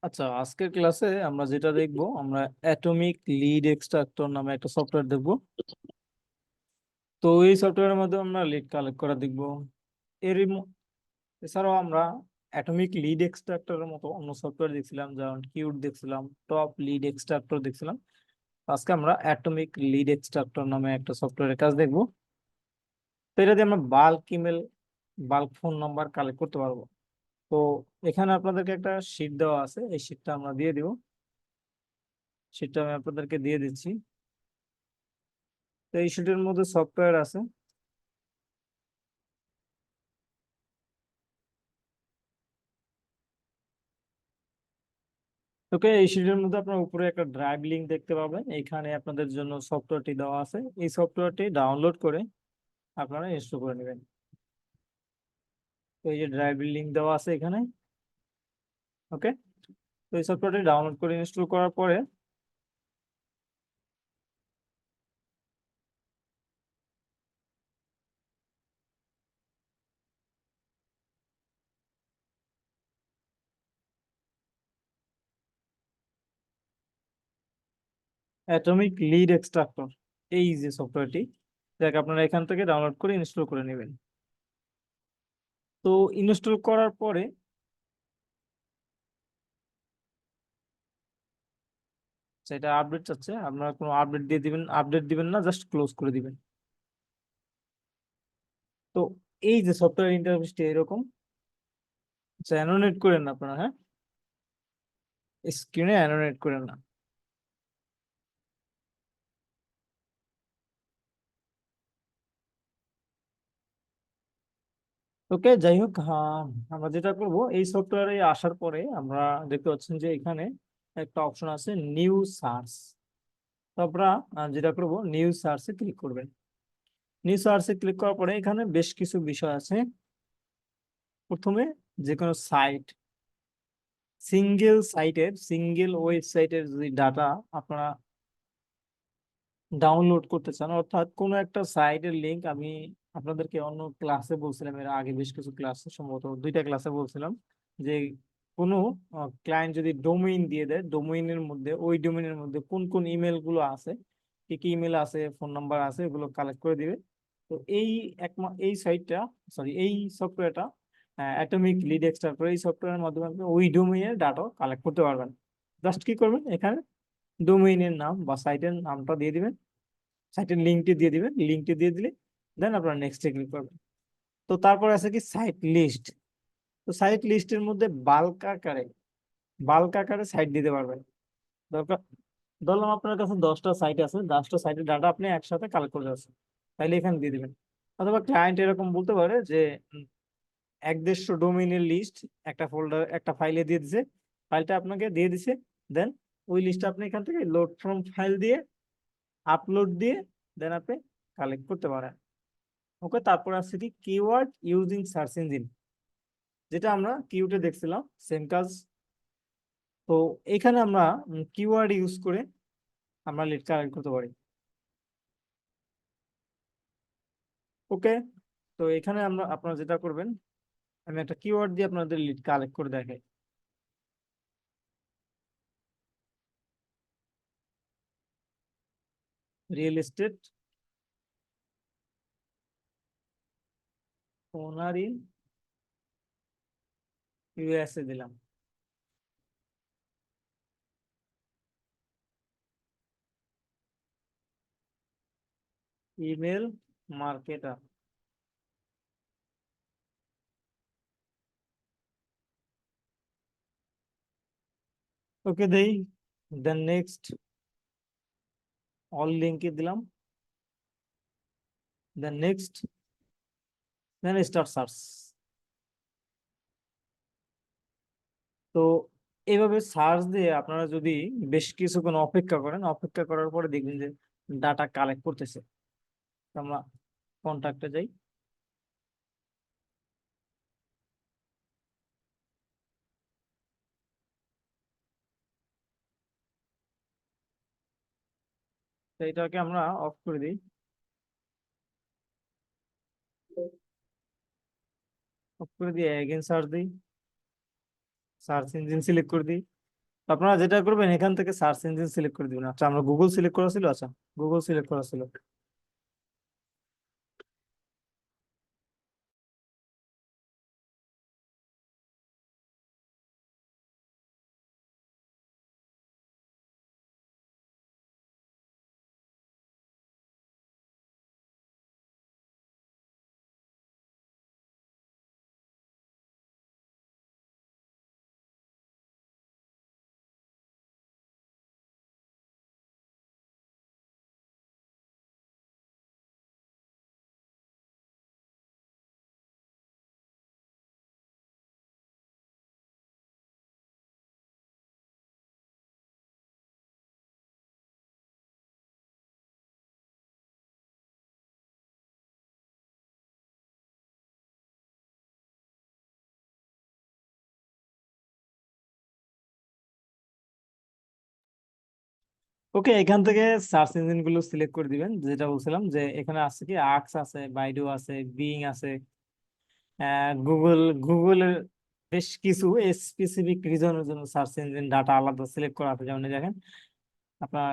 আচ্ছা, আজকের ক্লাসে আমরা যেটা দেখব, আমরা অ্যাটমিক লিড এক্সট্রাক্টর নামে একটা সফটওয়্যার দেখব। তো এই সফটওয়্যারের মধ্যে আমরা লিড কালেক্ট করা দেখব। এছাড়াও আমরা অ্যাটমিক লিড এক্সট্রাক্টরের মতো অন্য সফটওয়্যার দেখছিলাম, যেমন কিউট দেখছিলাম, টপ লিড এক্সট্রাক্টর দেখছিলাম। আজকে আমরা অ্যাটমিক লিড এক্সট্রাক্টর নামে একটা সফটওয়্যারের কাজ দেখব। তো এটা দিয়ে আমরা bulk email, bulk phone number collect করতে পারবো। তো এখানে আপনাদেরকে একটা শীট দেওয়া আছে, এই শীটটা আমরা দিয়ে দিব। শীটটা আমি আপনাদেরকে দিয়ে দিচ্ছি। তো এই শিটের মধ্যে সফটওয়্যার আছে। ওকে, এই শিটের মধ্যে আপনার উপরে একটা ড্রাইভ লিংক দেখতে পাবেন, এখানে আপনাদের জন্য সফটওয়্যারটি দেওয়া আছে। এই সফটওয়্যারটি ডাউনলোড করে আপনারা ইনস্টল করে নেবেন। তো এই যে ড্রাইভ লিংক দেওয়া আছে এখানে। ওকে, তো এই সফটওয়্যারটি ডাউনলোড করে ইনস্টল করার পরে অ্যাটমিক লিড এক্সট্রাক্টর, এই যে সফটওয়্যারটি, যাকে আপনারা এখান থেকে ডাউনলোড করে ইনস্টল করে নেবেন। তো ইনস্টল করার পরে সেটা আপডেট চাচ্ছে, আপনারা কোনো আপডেট দিয়ে দিবেন, আপডেট দিবেন না, জাস্ট ক্লোজ করে দিবেন। তো এই যে সফটওয়্যার ইন্টারফেসটি এরকম। আচ্ছা, অ্যানোনেট করেন না আপনারা, হ্যাঁ, স্ক্রিনে অ্যানোনেট করেন না। ওকে, যাই হোক, হ্যাঁ, আমরা যেটা করব, এই সফটওয়্যারে আসার পরে আমরা দেখতে পাচ্ছেন যে এখানে একটা অপশন আছে নিউ সার্চ। তো আমরা যেটা করব, নিউ সার্চে ক্লিক করবেন। নিউ সার্চে ক্লিক করার পরে এখানে বেশ কিছু বিষয় আছে। প্রথমে যে কোনো সাইট, সিঙ্গেল ওয়েবসাইটের যদি ডাটা আপনারা ডাউনলোড করতে চান, অর্থাৎ কোনো একটা সাইটের লিংক, আমি আপনাদেরকে অন্য ক্লাসে বলছিলাম, এর আগে বেশ কিছু ক্লাসে, সম্ভবত দুইটা ক্লাসে বলছিলাম যে কোনো ক্লায়েন্ট যদি ডোমেইন দিয়ে দেয়, ডোমেইনের মধ্যে, ওই ডোমেইনের মধ্যে কোন কোন ইমেল গুলো আছে, কি কি ইমেল আছে, ফোন নাম্বার আছে, এগুলো কালেক্ট করে দিবে। তো এই সাইটটা, সরি, এই সফটওয়্যারটা, অ্যাটমিক লিড এক্সট্রাক্টর, এই সফটওয়্যারের মাধ্যমে আপনি ওই ডোমেইনের ডাটা কালেক্ট করতে পারবেন। জাস্ট কি করবেন, এখানে ডোমেইনের নাম বা সাইটের নামটা দিয়ে দিবেন, সাইটের লিঙ্কটি দিয়ে দিবেন, লিঙ্কটি দিয়ে দিলে দেন আপনারা নেক্সটে ক্লিক করবেন। তো তারপর আছে কি সাইট লিস্ট। তো সাইট লিস্টের মধ্যে বাল্ক আকারে সাইট দিতে পারবেন। দরকার, ধরলাম আপনার কাছে 10টা সাইট আছে, 10টা সাইটের ডাটা আপনি একসাথে কালেক্ট করে যাচ্ছেন, তাইলে এখানে দিয়ে দিবেন। অথবা ক্লায়েন্ট এরকম বলতে পারে যে 150 ডোমেইনের লিস্ট একটা ফোল্ডার, একটা ফাইলে দিয়ে দিছে, ফাইলটা আপনাকে দিয়ে দিছে, দেন ওই লিস্টটা আপনি এখান থেকে লোড ফ্রম ফাইল দিয়ে, আপলোড দিয়ে, দেন আপনি কালেক্ট করতে পারেন। ওকে, তারপর আছে কি কিওয়ার্ড ইউজিং সার্চ ইঞ্জিন, যেটা আমরা কিউটে দেখছিলাম, সেম কাজ। তো এখানে আমরা কিওয়ার্ড ইউজ করে আমরা লিড কালেক্ট করতে পারি। ওকে, তো এখানে আমরা, আপনারা যেটা করবেন, আমি একটা কিওয়ার্ড দিয়ে আপনাদের লিড কালেক্ট করে দেখাই। Real estate owner in USA দিলাম। Email marketer. ওকে, দেই, দেন নেক্সট, অল লিঙ্কে দিলাম, then next, then start search. তো এইভাবে সার্চ দিয়ে আপনারা যদি বেশ কিছুক্ষণ অপেক্ষা করেন, অপেক্ষা করার পরে দেখবেন যে ডাটা কালেক্ট করতেছে। তো আমরা কন্ট্যাক্টে যাই। তো এটাকে আমরা অফ করে দিই। অফ করে দিয়ে এগেন সার্চ দিই, সার্চ ইঞ্জিন সিলেক্ট করে দিই। তো আপনারা যেটা করবেন এখান থেকে সার্চ ইঞ্জিন সিলেক্ট করে দিবেন। আচ্ছা আমরা গুগল সিলেক্ট করা ছিল, আচ্ছা গুগল সিলেক্ট করা ছিল। ওকে, এখান থেকে সার্চ ইঞ্জিন গুলো সিলেক্ট করে দিবেন। যেটা বলছিলাম যে এখানে আছে কি আক্স আছে, বাইডু আছে, বিং আছে, গুগল, গুগলের বেশ কিছু স্পেসিফিক রিজনের জন্য সার্চ ইঞ্জিন ডাটা আলাদা সিলেক্ট করা আছে। যেমন এই দেখেন আপনার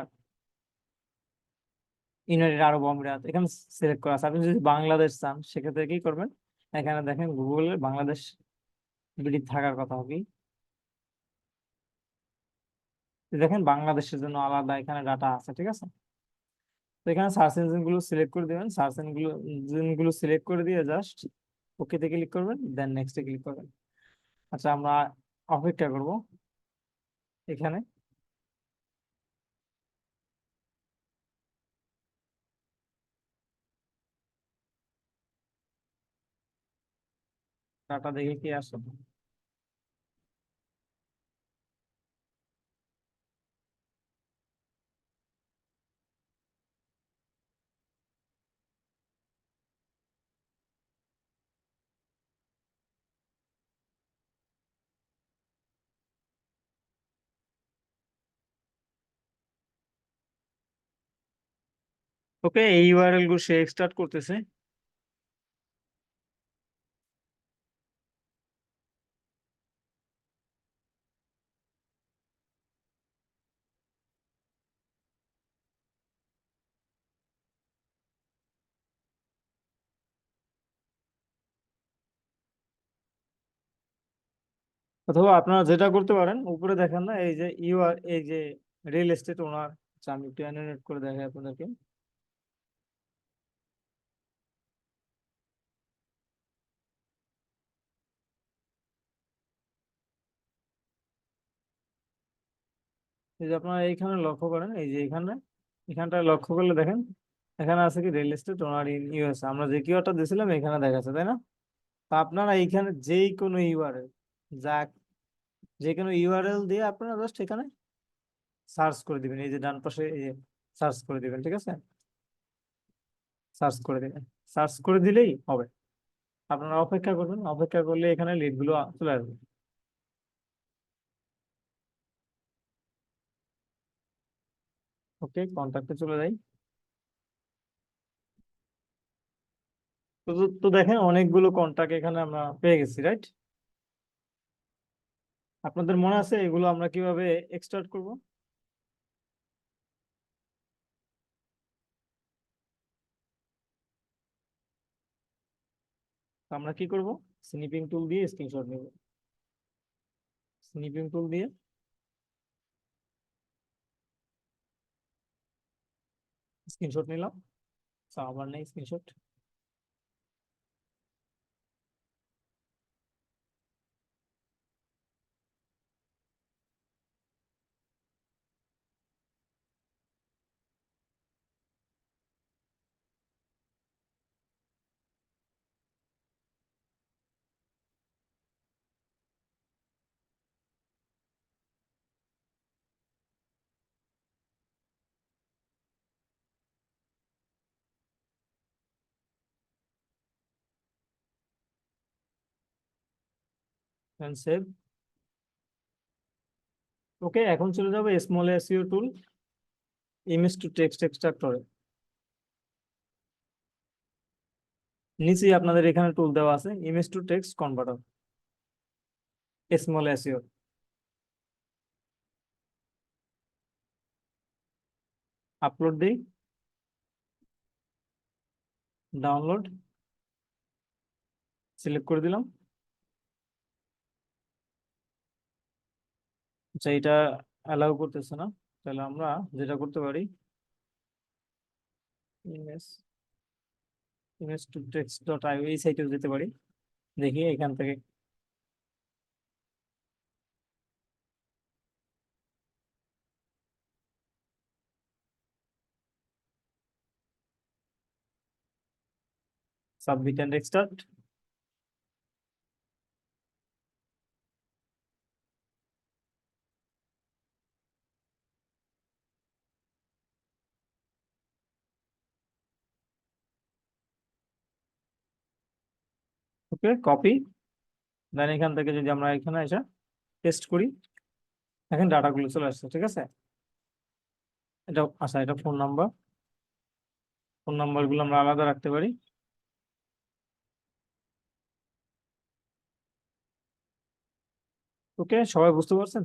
ইউনাইটেড আরব আমিরাত এখানে সিলেক্ট করা আছে। আপনি যদি বাংলাদেশ চান সেক্ষেত্রে কি করবেন, এখানে দেখেন গুগলের বাংলাদেশ বিডি থাকার কথা হবে। দেখেন বাংলাদেশের জন্য আলাদা এখানে ডাটা আছে, ঠিক আছে। তো এখানে সার্চ ইঞ্জিন গুলো সিলেক্ট করে দিবেন। সার্চ ইঞ্জিন গুলো সিলেক্ট করে দিয়ে জাস্ট ওকে তে ক্লিক করবেন, দেন নেক্সট এ ক্লিক করবেন। আচ্ছা আমরা অপেক্ষা করব এখানে। ডাটা দেখে কি আসে। ওকে, এই ইউআরএল গুলো সে এক্সট্রাক্ট করতেছে। অথবা আপনারা যেটা করতে পারেন, উপরে দেখেন না এই যে এই যে রিয়েল এস্টেট ওনার। আচ্ছা আমি একটু অ্যানিমেট করে দেখাই আপনাদেরকে। এই যে আপনারা এইখানে লক্ষ্য করেন, এই যে এখানে, এখানটা লক্ষ্য করলে দেখেন এখানে আছে কি real estate owner in US. আমরা যে কিওয়ার্ডটা দিয়েছিলাম এখানে দেখাচ্ছে, তাই না? তা আপনারা এইখানে যেই কোনো ইউআরএল, যা যে কোনো ইউআরএল দিয়ে আপনারা জাস্ট এখানে সার্চ করে দিবেন। এই যে ডান পাশে এই যে সার্চ করে দিবেন, ঠিক আছে। সার্চ করে দিবেন, সার্চ করে দিলেই হবে। আপনারা অপেক্ষা করবেন, অপেক্ষা করলে এখানে লিড গুলো চলে আসবে। ওকে, কন্ট্যাক্টে চলে যাই। তো দেখেন অনেকগুলো কন্ট্যাক্ট এখানে আমরা পেয়ে গেছি, রাইট? আপনাদের মনে আছে এগুলো আমরা কিভাবে এক্সট্রাক্ট করব? তো আমরা কি করব, স্নিপিং টুল দিয়ে স্ক্রিনশট নিব। স্নিপিং টুল দিয়ে স্ক্রিনশট নিলাম। আবার নেই স্ক্রিনশট। সেভ। ওকে, এখন চলে যাবো small SEO tool, image to text এক্সট্রাক্টরে। নিচেই আপনাদের এখানে টুল দেওয়া আছে, image to text converter, small SEO. Upload দিই, ডাউনলোড সিলেক্ট করে দিলাম। আচ্ছা, এটা অ্যালাউ করতেছে না, তাহলে আমরা যেটা করতে পারি, image image to text dot IO এই সাইটে যেতে পারি। দেখি এখান থেকে submit and extract. Okay, copy. Then এখান থেকে যদি আমরা এখানে এসে টেস্ট করি, এখন ডাটাগুলো চলে আসছে, ঠিক আছে। এটা আচ্ছা, এটা ফোন নাম্বার গুলো আমরা আলাদা রাখতে পারি। ওকে, সবাই বুঝতে পারছেন?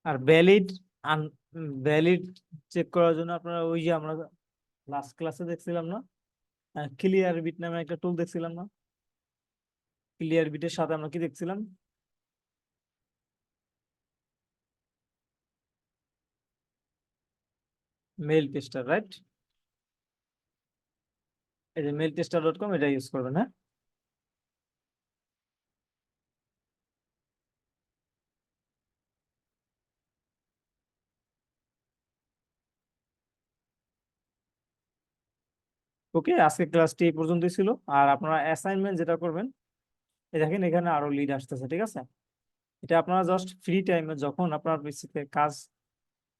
আর ভ্যালিড আন ভ্যালিড চেক করার জন্য আপনারা ওই যে আমরা লাস্ট ক্লাসে দেখছিলাম না, ক্লিয়ার বিট নামে একটা টুল দেখছিলাম না? ক্লিয়ার বিটের সাথে আমরা কি দেখছিলাম? Male tester, right? এই যে মেল টেস্টার ডট কম, এটা ইউজ করবেন, হ্যাঁ। ওকে, আজকে ক্লাসটি এই পর্যন্তই ছিল। আর আপনারা অ্যাসাইনমেন্ট যেটা করবেন, এই দেখেন এখানে আরো লিড আসতেছে, ঠিক আছে। এটা আপনারা জাস্ট ফ্রি টাইমে যখন আপনার পিসিতে কাজ,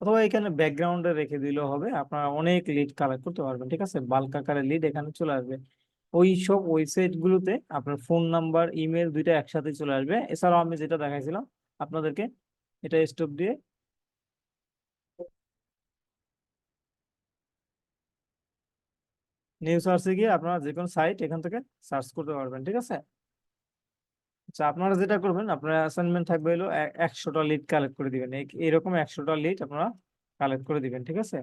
অথবা এখানে ব্যাকগ্রাউন্ডে রেখে দিলেও হবে, আপনারা অনেক লিড কালেক্ট করতে পারবেন, ঠিক আছে। বাল্ক আকারে লিড এখানে চলে আসবে। ওই সব ওয়েবসাইট গুলোতে আপনার ফোন নাম্বার ইমেল দুইটা একসাথে চলে আসবে। এছাড়াও আমি যেটা দেখাইছিলাম আপনাদেরকে, এটা স্টপ দিয়ে নিউ সার্চে গিয়ে আপনারা যে কোনো সাইট এখান থেকে সার্চ করতে পারবেন, ঠিক আছে। আচ্ছা, আপনারা যেটা করবেন, আপনার অ্যাসাইনমেন্ট থাকবে হলো 100টা লিড কালেক্ট করে দিবেন। এরকম 100টা লিড আপনারা কালেক্ট করে দিবেন, ঠিক আছে।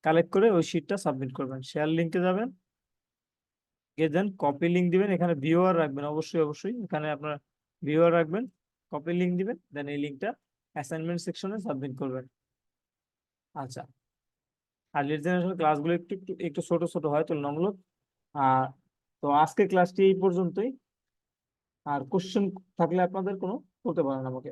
কালেক্ট করে ওই শিটটা সাবমিট করবেন। শেয়ার লিঙ্কে যাবেন, গিয়ে দেন কপি লিঙ্ক দিবেন, এখানে ভিউয়ার রাখবেন, অবশ্যই অবশ্যই এখানে আপনার ভিউয়ার রাখবেন। কপি লিঙ্ক দিবেন, দেন এই লিঙ্কটা অ্যাসাইনমেন্ট সেকশনে সাবমিট করবেন। আচ্ছা, আর লিড জেনারেশন ক্লাসগুলো একটু একটু একটু ছোট ছোট হয় তুলনামূলক। আর তো আজকের ক্লাসটি এই পর্যন্তই। আর কোশ্চেন থাকলে আপনাদের কোনো করতে পারেন আমাকে।